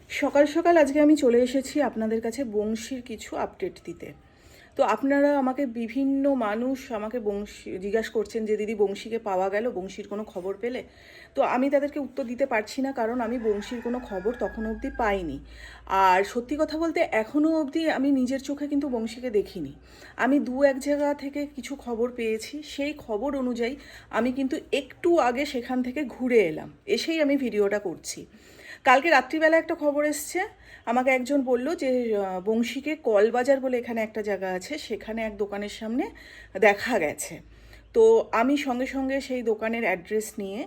সকাল সকাল আজকে আমি চলে এসেছি আপনাদের কাছে বংশীর কিছু আপডেট দিতে। তো আপনারা আমাকে বিভিন্ন মানুষ আমাকে বংশী জিজ্ঞাসা করছেন যে দিদি বংশীকে পাওয়া গেল, বংশীর কোনো খবর পেলে? তো আমি তাদেরকে উত্তর দিতে পারছি না, কারণ আমি বংশীর কোনো খবর তখন অবধি পাইনি। আর সত্যি কথা বলতে এখনও অবধি আমি নিজের চোখে কিন্তু বংশীকে দেখিনি। আমি দু এক জায়গা থেকে কিছু খবর পেয়েছি, সেই খবর অনুযায়ী আমি কিন্তু একটু আগে সেখান থেকে ঘুরে এলাম, এসেই আমি ভিডিওটা করছি। কালকে রাত্রিবেলা একটা খবর এসছে, আমাকে একজন বলল যে বংশীকে কলবাজার বলে এখানে একটা জায়গা আছে, সেখানে এক দোকানের সামনে দেখা গেছে। তো আমি সঙ্গে সঙ্গে সেই দোকানের অ্যাড্রেস নিয়ে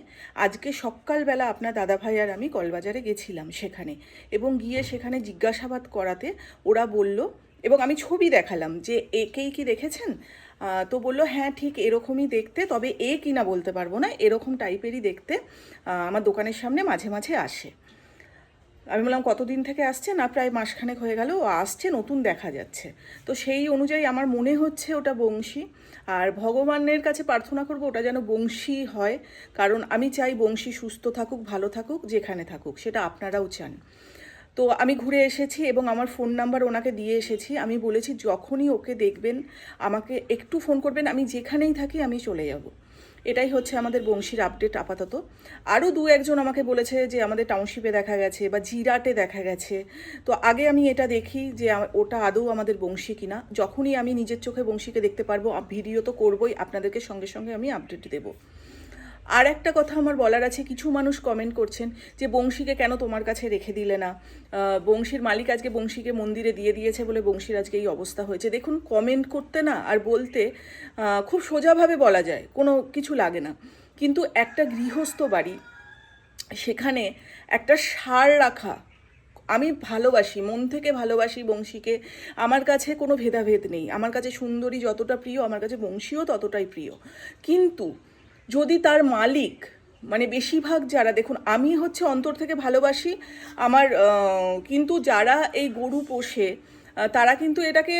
আজকে সকালবেলা আপনার দাদাভাই আর আমি কলবাজারে গেছিলাম সেখানে, এবং গিয়ে সেখানে জিজ্ঞাসাবাদ করাতে ওরা বলল, এবং আমি ছবি দেখালাম যে একেই কি দেখেছেন? তো বললো হ্যাঁ ঠিক এরকমই দেখতে, তবে এ কিনা বলতে পারবো না, এরকম টাইপেরই দেখতে, আমার দোকানের সামনে মাঝে মাঝে আসে। আমি বললাম কতদিন থেকে আসছে? না প্রায় মাসখানেক হয়ে গেল ও আসছে, নতুন দেখা যাচ্ছে। তো সেই অনুযায়ী আমার মনে হচ্ছে ওটা বংশী। আর ভগবানের কাছে প্রার্থনা করব ওটা যেন বংশী হয়, কারণ আমি চাই বংশী সুস্থ থাকুক, ভালো থাকুক, যেখানে থাকুক, সেটা আপনারাও চান। তো আমি ঘুরে এসেছি এবং আমার ফোন নাম্বার ওনাকে দিয়ে এসেছি। আমি বলেছি যখনই ওকে দেখবেন আমাকে একটু ফোন করবেন, আমি যেখানেই থাকি আমি চলে যাব। এটাই হচ্ছে আমাদের বংশীর আপডেট আপাতত। আরও দু একজন আমাকে বলেছে যে আমাদের টাউনশিপে দেখা গেছে বা জিরাটে দেখা গেছে। তো আগে আমি এটা দেখি যে ওটা আদৌ আমাদের বংশী কিনা। যখনই আমি নিজের চোখে বংশীকে দেখতে পারবো, ভিডিও তো করবোই, আপনাদেরকে সঙ্গে সঙ্গে আমি আপডেট দেবো। আর একটা কথা আমার বলার আছে, কিছু মানুষ কমেন্ট করছেন যে বংশীকে কেন তোমার কাছে রেখে দিলে না? বংশীর মালিক আজকে বংশীকে মন্দিরে দিয়ে দিয়েছে বলে বংশীর আজকে এই অবস্থা হয়েছে। দেখুন, কমেন্ট করতে না আর বলতে খুব সোজাভাবে বলা যায়, কোনো কিছু লাগে না, কিন্তু একটা গৃহস্থ বাড়ি, সেখানে একটা সার রাখা, আমি ভালোবাসি, মন থেকে ভালোবাসি বংশীকে। আমার কাছে কোনো ভেদাভেদ নেই, আমার কাছে সুন্দরী যতটা প্রিয় আমার কাছে বংশীও ততটাই প্রিয়। কিন্তু যদি তার মালিক, মানে বেশিরভাগ যারা, দেখুন আমি হচ্ছে অন্তর থেকে ভালোবাসি আমার, কিন্তু যারা এই গরু পোষে তারা কিন্তু এটাকে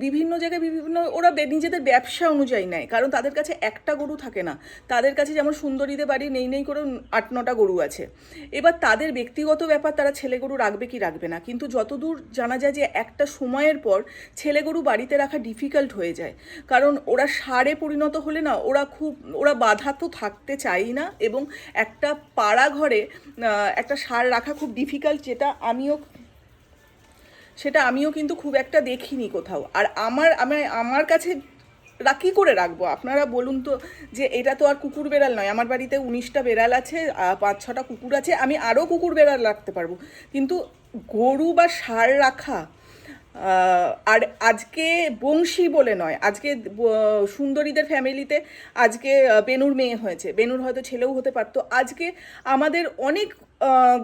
বিভিন্ন জায়গায় বিভিন্ন, ওরা নিজেদের ব্যবসা অনুযায়ী নেয়, কারণ তাদের কাছে একটা গরু থাকে না। তাদের কাছে যেমন সুন্দরীদের বাড়ি নেই নেই করে 8-9টা গরু আছে। এবার তাদের ব্যক্তিগত ব্যাপার, তারা ছেলে গরু রাখবে কি রাখবে না, কিন্তু যতদূর জানা যায় যে একটা সময়ের পর ছেলে গরু বাড়িতে রাখা ডিফিকাল্ট হয়ে যায়, কারণ ওরা ষাঁড়ে পরিণত হলে না, ওরা বাধা তো থাকতে চাই না, এবং একটা পাড়া ঘরে একটা ষাঁড় রাখা খুব ডিফিকাল্ট, সেটা আমিও কিন্তু খুব একটা দেখিনি কোথাও। আর আমার কাছে কী করে রাখবো আপনারা বলুন তো? যে এটা তো আর কুকুর বেড়াল নয়, আমার বাড়িতে 19টা বেড়াল আছে, 5-6টা কুকুর আছে, আমি আরও কুকুর বেড়াল রাখতে পারবো, কিন্তু গরু বা ষাঁড় রাখা, আর আজকে বংশী বলে নয়, আজকে সুন্দরীদের ফ্যামিলিতে আজকে বেনুর মেয়ে হয়েছে, বেনুর হয়তো ছেলেও হতে পারতো। আজকে আমাদের অনেক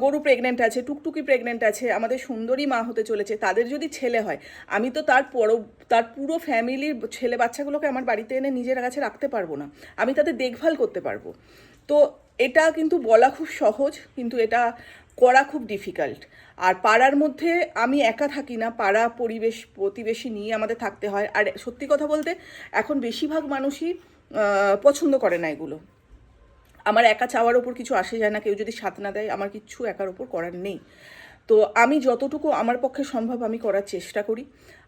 গরু প্রেগনেন্ট আছে, টুকটুকি প্রেগনেন্ট আছে, আমাদের সুন্দরী মা হতে চলেছে, তাদের যদি ছেলে হয়, আমি তো তার পুরো ফ্যামিলির ছেলে বাচ্চাগুলোকে আমার বাড়িতে এনে নিজের কাছে রাখতে পারবো না, আমি তাদের দেখভাল করতে পারবো। তো এটা কিন্তু বলা খুব সহজ, কিন্তু এটা করা খুব ডিফিকাল্ট। আর পাড়ার মধ্যে আমি একা থাকি না, পাড়া পরিবেশ প্রতিবেশী নিয়ে আমাদের থাকতে হয়। আর সত্যি কথা বলতে এখন বেশিরভাগ মানুষই পছন্দ করে না এগুলো। আমার একা চাওয়ার ওপর কিছু আসে যায় না, কেউ যদি সাথ না দেয় আমার কিচ্ছু একার ওপর করার নেই। তো আমি যতটুকু আমার পক্ষে সম্ভব আমি করার চেষ্টা করি,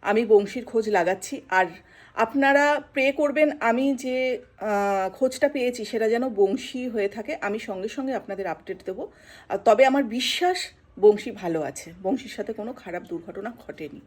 আমি বংশীর খোঁজ লাগাচ্ছি। আর আপনারা প্রে করবেন আমি যে খোঁজটা পেয়েছি সেটা যেন বংশী হয়ে থাকে, আমি সঙ্গে সঙ্গে আপনাদের আপডেট দেবো। তবে আমার বিশ্বাস বংশী ভালো আছে, বংশীর সাথে কোনো খারাপ দুর্ঘটনা ঘটেনি।